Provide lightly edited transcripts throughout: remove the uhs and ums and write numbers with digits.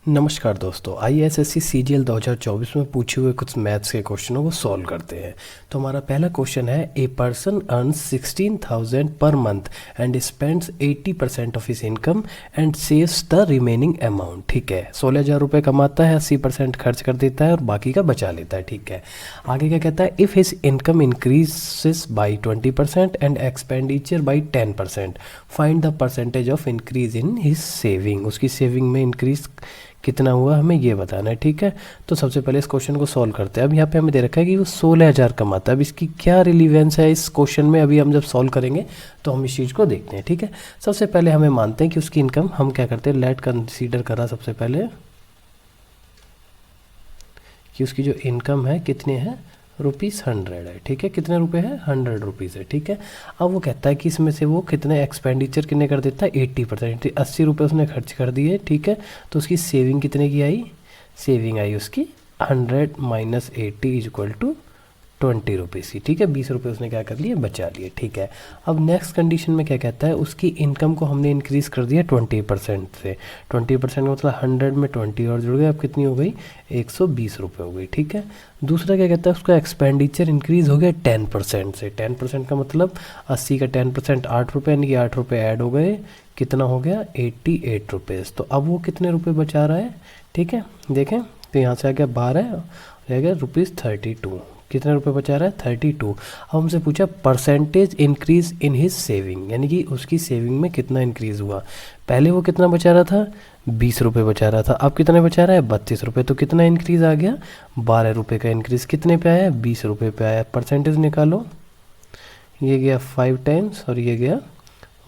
नमस्कार दोस्तों, ISSC CGL 2024 में पूछे हुए कुछ मैथ्स के क्वेश्चनों को सॉल्व करते हैं। तो हमारा पहला क्वेश्चन है, a person earns 16,000 per month and spends 80% of his income and saves the remaining amount. ठीक है, 16,000 रुपये कमाता है, 80% खर्च कर देता है और बाकी का बचा लेता है। ठीक है, आगे क्या कहता है, if his income increases by 20% and expenditure by 10%, find the percentage of increase in his saving. उसकी सेविंग में इंक्रीज कितना हुआ हमें ये बताना है। ठीक है, तो सबसे पहले इस क्वेश्चन को सॉल्व करते हैं। अब यहाँ पे हमें दे रखा है कि वो 16,000 कमाता है। अब इसकी क्या रिलीवेंस है इस क्वेश्चन में, अभी हम जब सॉल्व करेंगे तो हम इस चीज़ को देखते हैं। ठीक है, सबसे पहले हमें मानते हैं कि उसकी इनकम, हम क्या करते हैं, लेट कंसीडर करा सबसे पहले कि उसकी जो इनकम है कितनी है, ₹100 है। ठीक है, कितने रुपए है, 100 रुपीज़ है। ठीक है, अब वो कहता है कि इसमें से वो कितने एक्सपेंडिचर कितने कर देता है, 80%, 80 रुपये उसने खर्च कर दिए। ठीक है, तो उसकी सेविंग कितने की आई, सेविंग आई उसकी 100 minus 80 is equal to 20 rupees की। ठीक है, 20 रुपये उसने क्या कर लिए, बचा लिए। ठीक है, अब नेक्स्ट कंडीशन में क्या कहता है, उसकी इनकम को हमने इंक्रीज़ कर दिया 20% से। 20% का मतलब 100 में 20 और जुड़ गए, अब कितनी हो गई, 120 रुपये हो गई। ठीक है, दूसरा क्या कहता है, उसका एक्सपेंडिचर इंक्रीज़ हो गया 10% से। 10% का मतलब 80 का 10% 8 रुपये, यानी कि 8 रुपये ऐड हो गए, कितना हो गया, 88 रुपीज़। तो अब वो कितने रुपये बचा रहा है। ठीक है, देखें तो यहाँ से आ गया 12, रह गया ₹32। कितने रुपए बचा रहा है, 32। अब हमसे पूछा percentage increase in his saving, यानी कि उसकी सेविंग में कितना इंक्रीज़ हुआ। पहले वो कितना बचा रहा था, 20 रुपये बचा रहा था, अब कितने बचा रहा है, 32 रुपये। तो कितना इंक्रीज़ आ गया, 12 रुपये का इंक्रीज़ कितने पे आया, 20 रुपये पे आया। परसेंटेज निकालो, ये गया 5 टाइम्स और ये गया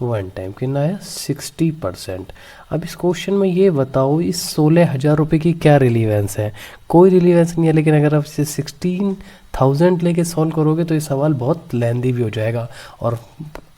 1 टाइम, कितना आया, 60%। अब इस क्वेश्चन में ये बताओ, इस 16,000 रुपये की क्या रिलीवेंस है। कोई रिलीवेंस नहीं है, लेकिन अगर आप इसे 16,000 लेके सॉल्व करोगे तो ये सवाल बहुत लेंदी भी हो जाएगा। और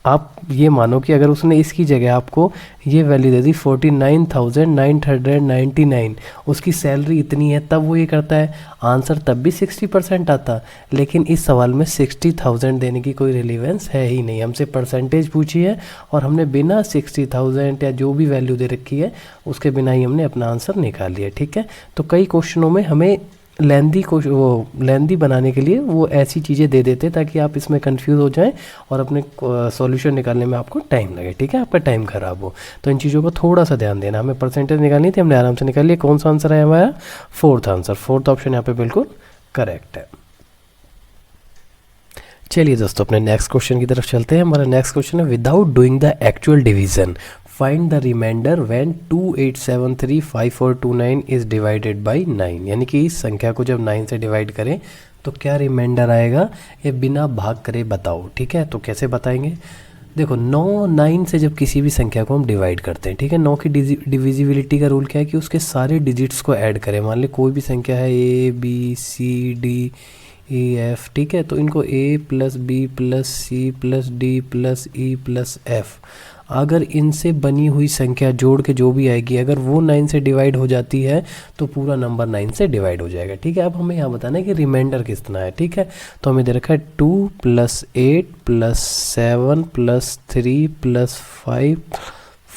आप ये मानो कि अगर उसने इसकी जगह आपको ये वैल्यू दे दी 49,999, उसकी सैलरी इतनी है, तब वो ये करता है, आंसर तब भी 60% आता। लेकिन इस सवाल में 60,000 देने की कोई रिलीवेंस है ही नहीं। हमसे परसेंटेज पूछी है और हमने बिना 60,000 या जो भी वैल्यू दे रखी है उसके बिना ही हमने अपना आंसर निकाल लिया। ठीक है, तो कई क्वेश्चनों में हमें लेंदी बनाने के लिए वो ऐसी चीज़ें दे देते ताकि आप इसमें कंफ्यूज हो जाएं और अपने सॉल्यूशन निकालने में आपको टाइम लगे। ठीक है, आपका टाइम ख़राब हो, तो इन चीज़ों को थोड़ा सा ध्यान देना। हमें परसेंटेज निकालनी थी, हमने आराम से निकाल लिया। कौन सा आंसर है हमारा, फोर्थ आंसर, फोर्थ ऑप्शन यहाँ पे बिल्कुल करेक्ट है। चलिए दोस्तों, अपने नेक्स्ट क्वेश्चन की तरफ चलते हैं। हमारा नेक्स्ट क्वेश्चन है, without doing the actual division find the remainder when 28735429 is divided by 9। यानी कि इस संख्या को जब 9 से डिवाइड करें तो क्या रिमाइंडर आएगा, ये बिना भाग करे बताओ। ठीक है, तो कैसे बताएंगे, देखो 9 से जब किसी भी संख्या को हम डिवाइड करते हैं, ठीक है, 9 की डिविजिबिलिटी का रूल क्या है कि उसके सारे डिजिट्स को ऐड करें। मान ली कोई भी संख्या है ABCDEF, ठीक है, तो इनको A plus B plus C plus D plus E plus F, अगर इनसे बनी हुई संख्या जोड़ के जो भी आएगी, अगर वो 9 से डिवाइड हो जाती है तो पूरा नंबर 9 से डिवाइड हो जाएगा। ठीक है, अब हमें यहाँ बताना है कि रिमाइंडर कितना है। ठीक है, तो हमें दे रखा है 2 plus 8 plus 7 plus 3 plus 5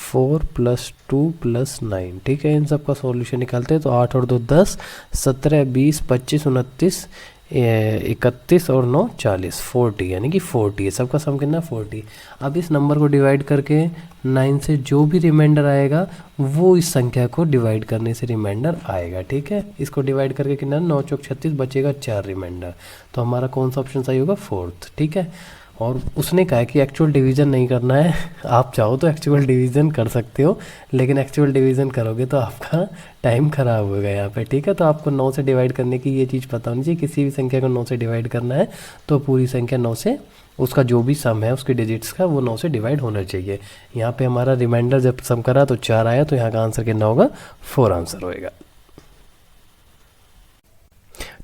4 plus 2 plus 9। ठीक है, इन सब का सॉल्यूशन निकालते हैं तो 8 और 2 10, 17 20 25 29 31 और 9 40, 40, यानी कि 40 है। सबका सम कितना, 40। अब इस नंबर को डिवाइड करके 9 से जो भी रिमाइंडर आएगा वो इस संख्या को डिवाइड करने से रिमाइंडर आएगा। ठीक है, इसको डिवाइड करके कितना, 9 चौक 36, बचेगा 4 रिमाइंडर। तो हमारा कौन सा ऑप्शन सही होगा, फोर्थ। ठीक है, और उसने कहा कि एक्चुअल डिवीज़न नहीं करना है। आप चाहो तो एक्चुअल डिवीज़न कर सकते हो, लेकिन एक्चुअल डिवीज़न करोगे तो आपका टाइम ख़राब होगा यहाँ पे। ठीक है, तो आपको 9 से डिवाइड करने की ये चीज़ पता होनी चाहिए। किसी भी संख्या को 9 से डिवाइड करना है तो पूरी संख्या 9 से, उसका जो भी सम है उसके डिजिट्स का, वो 9 से डिवाइड होना चाहिए। यहाँ पे हमारा रिमाइंडर जब सम करा तो 4 आया, तो यहाँ का आंसर कितना होगा, 4 आंसर होएगा।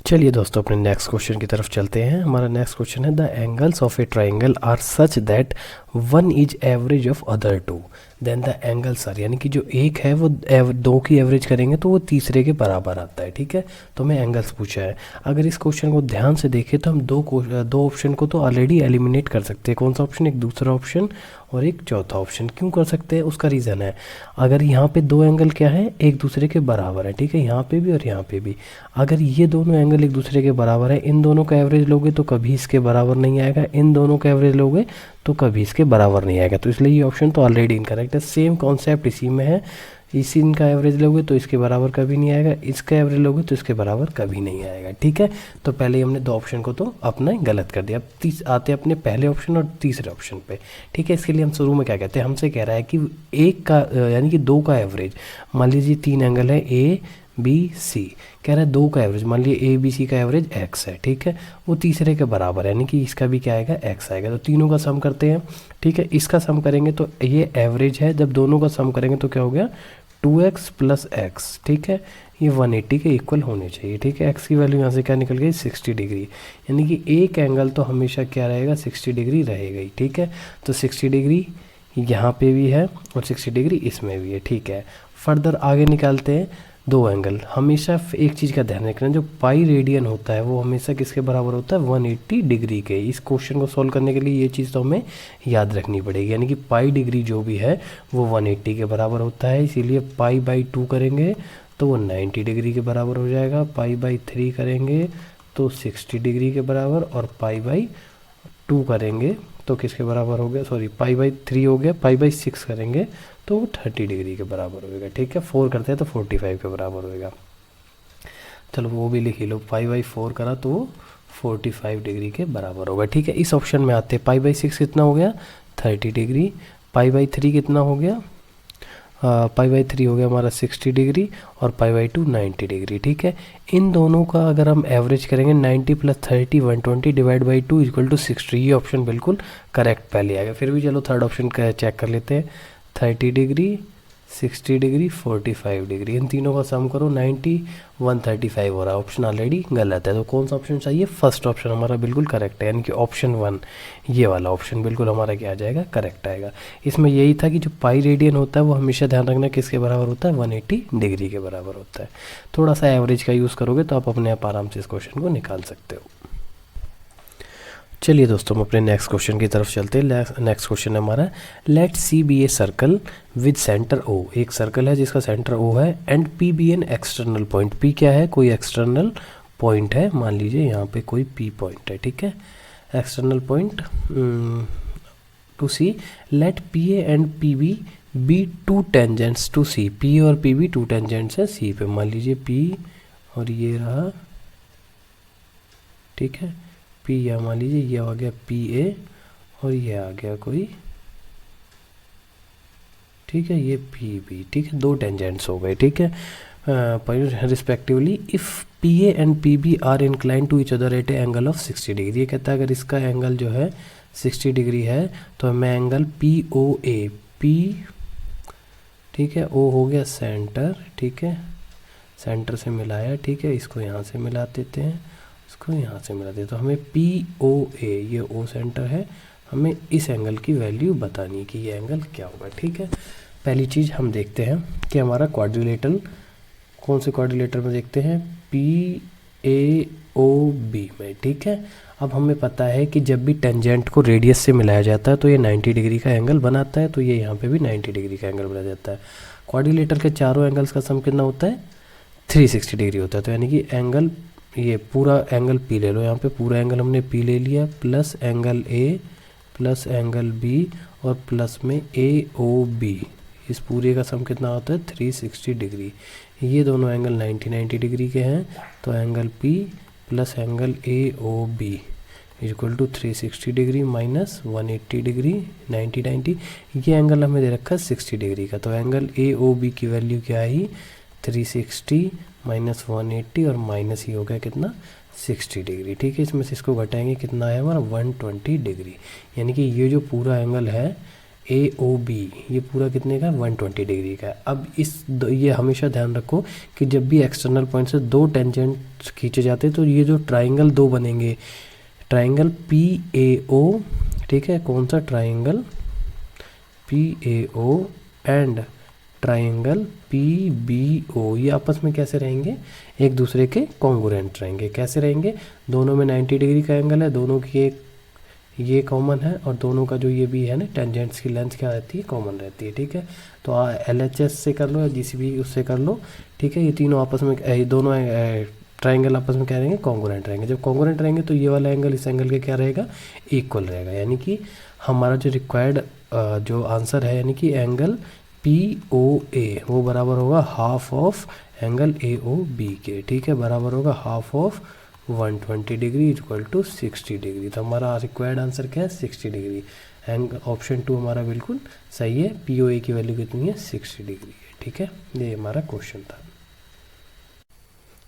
चलिए दोस्तों, अपने नेक्स्ट क्वेश्चन की तरफ चलते हैं। हमारा नेक्स्ट क्वेश्चन है, the angles of a triangle are such that one is average of other two, then the angles are, यानी कि जो एक है वो दो की एवरेज करेंगे तो वो तीसरे के बराबर आता है, ठीक है। तो हमें एंगल्स पूछा है। अगर इस क्वेश्चन को ध्यान से देखें तो हम दो ऑप्शन को तो ऑलरेडी एलिमिनेट कर सकते हैं। कौन सा ऑप्शन? एक दूसरा ऑप्शन और एक चौथा ऑप्शन। क्यों कर सकते हैं? उसका रीज़न है, अगर यहाँ पे दो एंगल क्या है, एक दूसरे के बराबर है, ठीक है, यहाँ पे भी और यहाँ पे भी। अगर ये दोनों एंगल एक दूसरे के बराबर है, इन दोनों का एवरेज लोगे तो कभी इसके बराबर नहीं आएगा, इन दोनों का एवरेज लोगे तो कभी इसके बराबर नहीं आएगा। तो इसलिए ये ऑप्शन तो ऑलरेडी इनकरेक्ट है। सेम कॉन्सेप्ट इसी में है, इसी इनका एवरेज लोगे तो इसके बराबर कभी नहीं आएगा, इसका एवरेज लोगे तो इसके बराबर कभी नहीं आएगा, ठीक है। तो पहले हमने दो ऑप्शन को तो अपना गलत कर दिया। अब आते हैं अपने पहले ऑप्शन और तीसरे ऑप्शन पे, ठीक है। इसके लिए हम शुरू में क्या कहते हैं, हमसे कह रहा है कि एक का यानी कि दो का एवरेज, मान लीजिए तीन एंगल है ए बी सी, कह रहा है दो का एवरेज, मान लीजिए ए बी सी का एवरेज एक्स है, ठीक है, वो तीसरे के बराबर है, यानी कि इसका भी क्या आएगा, एक्स आएगा। तो तीनों का सम करते हैं, ठीक है। इसका सम करेंगे तो ये एवरेज है, जब दोनों का सम करेंगे तो क्या हो गया, 2x + x, ठीक है। ये 180 के इक्वल होने चाहिए, ठीक है। x की वैल्यू यहाँ से क्या निकल गई, 60 डिग्री, यानी कि एक एंगल तो हमेशा क्या रहेगा, 60 डिग्री रहेगा ही, ठीक है। तो 60 डिग्री यहाँ पे भी है और 60 डिग्री इसमें भी है, ठीक है। फर्दर आगे निकालते हैं दो एंगल। हमेशा एक चीज़ का ध्यान रखना, जो पाई रेडियन होता है वो हमेशा किसके बराबर होता है, 180 डिग्री के। इस क्वेश्चन को सॉल्व करने के लिए ये चीज़ तो हमें याद रखनी पड़ेगी, यानी कि पाई डिग्री जो भी है वो 180 के बराबर होता है। इसीलिए पाई/2 करेंगे तो वो 90 डिग्री के बराबर हो जाएगा, पाई/3 करेंगे तो 60 डिग्री के बराबर, और पाई/2 करेंगे तो किसके बराबर हो गया, सॉरी पाई/3 हो गया, पाई/6 करेंगे तो वो 30 डिग्री के बराबर होएगा, ठीक है। 4 करते हैं तो 45 के बराबर होएगा। चलो वो भी लिख ही लो, पाई/4 करा तो वो 45 डिग्री के बराबर होगा, ठीक है। इस ऑप्शन में आते हैं, पाई/6 कितना हो गया, 30 डिग्री, पाई/3 कितना हो गया, पाई/3 हो गया हमारा 60 डिग्री, और पाई/2 90 डिग्री, ठीक है। इन दोनों का अगर हम एवरेज करेंगे 90 + 30 120 डिवाइड बाई 2 = 60, ये ऑप्शन बिल्कुल करेक्ट पहले आएगा। फिर भी चलो थर्ड ऑप्शन का चेक कर लेते हैं, 30 डिग्री 60 डिग्री 45 डिग्री, इन तीनों का सम करो 90 135 हो रहा है। ऑप्शन ऑलरेडी गलत है, तो कौन सा ऑप्शन चाहिए, फर्स्ट ऑप्शन हमारा बिल्कुल करेक्ट है, यानी कि ऑप्शन 1 ये वाला ऑप्शन बिल्कुल हमारा क्या आ जाएगा, करेक्ट आएगा। इसमें यही था कि जो पाई रेडियन होता है वो हमेशा ध्यान रखना किसके बराबर होता है, 180 डिग्री के बराबर होता है। थोड़ा सा एवरेज का यूज़ करोगे तो आप अपने आप आराम से इस क्वेश्चन को निकाल सकते हो। चलिए दोस्तों, हम अपने नेक्स्ट क्वेश्चन की तरफ चलते हैं। नेक्स्ट क्वेश्चन है हमारा, let C be a circle with centre O. एक सर्कल है जिसका सेंटर ओ है, and P be an external point. P क्या है, कोई एक्सटर्नल पॉइंट है, मान लीजिए यहाँ पे कोई पी पॉइंट है, ठीक है, external point to C. Let P A and P B two tangents to C. P और पी बी टू टेंजेंट्स है सी पे, मान लीजिए पी और ये रहा, ठीक है, पी, या मान लीजिए ये आ गया पी ए और ये आ गया कोई, ठीक है, ये पी बी, ठीक है, दो टेंजेंट्स हो गए, ठीक है, respectively. If P A and P B are incline to each other at a angle of 60 degree. ये कहता है अगर इसका एंगल जो है 60 डिग्री है तो हमें एंगल पी ओ ए, पी, ठीक है, ओ हो गया सेंटर, ठीक है, सेंटर से मिलाया, ठीक है, इसको यहाँ से मिला देते हैं, इसको यहाँ से मिला देते, तो हमें पी ओ ए, ये ओ सेंटर है, हमें इस एंगल की वैल्यू बतानी है कि ये एंगल क्या होगा, ठीक है। पहली चीज़ हम देखते हैं कि हमारा क्वाड्रिलेटरल, कौन से क्वाड्रिलेटर में देखते हैं, पी ए ओ बी में, ठीक है। अब हमें पता है कि जब भी टेंजेंट को रेडियस से मिलाया जाता है तो ये 90 डिग्री का एंगल बनाता है, तो ये यहाँ पे भी 90 डिग्री का एंगल बना जाता है। क्वाड्रिलेटर के चारों एंगल्स का सम कितना होता है, 360 डिग्री होता है, तो यानी कि एंगल, ये पूरा एंगल पी ले लो, यहाँ पे पूरा एंगल हमने पी ले लिया, plus angle A plus angle B और प्लस में ए ओ बी, इस पूरे का सम कितना होता है 360 डिग्री। ये दोनों एंगल 90 डिग्री के हैं, तो angle P plus angle A O B equal to 360 degree minus 180 degree, 90 ये एंगल हमें दे रखा है 60 डिग्री का, तो एंगल ए ओ बी की वैल्यू क्या आई, 360 माइनस 180 और माइनस ही हो गया कितना, 60 डिग्री, ठीक है। इसमें से इसको घटाएंगे कितना है हमारा 120 डिग्री, यानी कि ये जो पूरा एंगल है ए ओ बी, ये पूरा कितने का, 120 डिग्री का है। अब ये हमेशा ध्यान रखो कि जब भी एक्सटर्नल पॉइंट से दो टेंजेंट खींचे जाते हैं तो ये जो ट्राइंगल दो बनेंगे, ट्राइंगल पी ए ओ, ठीक है, कौन सा triangle, P A O and triangle PBO, ये आपस में कैसे रहेंगे, एक दूसरे के कॉन्ग्रुएंट रहेंगे। कैसे रहेंगे, दोनों में 90 डिग्री का एंगल है, दोनों की एक ये कॉमन है, और दोनों का जो ये भी है ना टेंजेंट्स की लेंथ क्या रहती है, कॉमन रहती है। ठीक है, तो LHS से कर लो या GCB उससे कर लो। ठीक है, ये तीनों आपस में ये दोनों ट्राइंगल आपस में क्या रहेंगे, कॉन्ग्रुएंट रहेंगे। जब कॉन्ग्रुएंट रहेंगे तो ये वाला एंगल इस एंगल के क्या रहेगा, इक्वल रहेगा। यानी कि हमारा जो रिक्वायर्ड जो आंसर है, यानी कि एंगल POA वो बराबर होगा हाफ ऑफ एंगल AOB के। ठीक है, बराबर होगा half of 120 degree equal to 60 degree. तो हमारा रिक्वायर्ड आंसर क्या है, 60 डिग्री। एंड ऑप्शन 2 हमारा बिल्कुल सही है। POA की वैल्यू कितनी है, 60 डिग्री है। ठीक है, ये हमारा क्वेश्चन था।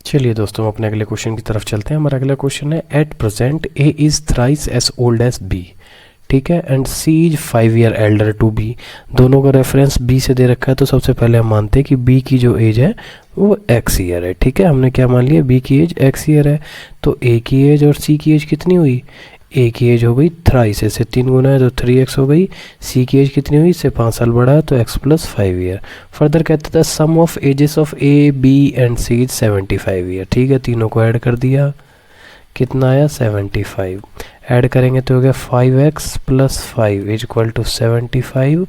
चलिए दोस्तों, हम अपने अगले क्वेश्चन की तरफ चलते हैं। हमारा अगला क्वेश्चन है, at present A is thrice as old as B। ठीक है, and C is 5 year elder to B। दोनों का रेफरेंस B से दे रखा है, तो सबसे पहले हम मानते हैं कि B की जो एज है वो X ईयर है। ठीक है, हमने क्या मान लिया, B की एज X ईयर है। तो A की एज और C की एज कितनी हुई, A की एज हो गई थ्राइस, से 3 गुना है तो 3x हो गई। C की एज कितनी हुई, इससे 5 साल बढ़ा है तो x + 5 ईयर। फर्दर कहते थे sum of ages of A, B and C is 75 year. ठीक है, तीनों को ऐड कर दिया, कितना आया 75। ऐड करेंगे तो हो गया 5x + 5 is equal to 75,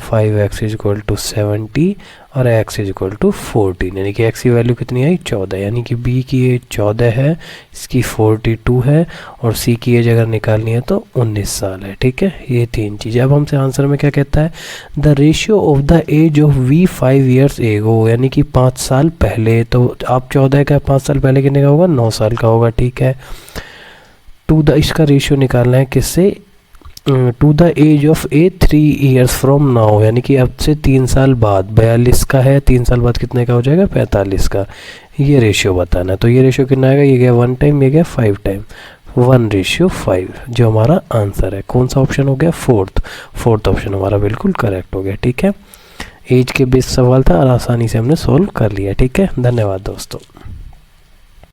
5x is equal to 70 और x इज इक्वल टू 14। यानी कि x की वैल्यू कितनी आई, 14। यानी कि B की एज 14 है, इसकी 42 है, और C की एज अगर निकालनी है तो 19 साल है। ठीक है, ये 3 चीज़ें। अब हमसे आंसर में क्या कहता है, the ratio of the age of V 5 years ago, यानी कि 5 साल पहले। तो आप 14 का 5 साल पहले कितने का होगा, 9 साल का होगा। ठीक है, टू द इसका रेशियो निकालना है किससे, to the age of A 3 years from now, यानी कि अब से 3 साल बाद। 42 का है, 3 साल बाद कितने का हो जाएगा, 45 का। ये रेशियो बताना है। तो ये रेशियो कितना आएगा, ये गया 1 टाइम, ये गया 5 टाइम, 1:5, जो हमारा आंसर है। कौन सा ऑप्शन हो गया, फोर्थ ऑप्शन हमारा बिल्कुल करेक्ट हो गया। ठीक है, एज के बेस सवाल था और आसानी से हमने सोल्व कर लिया। ठीक है, धन्यवाद दोस्तों।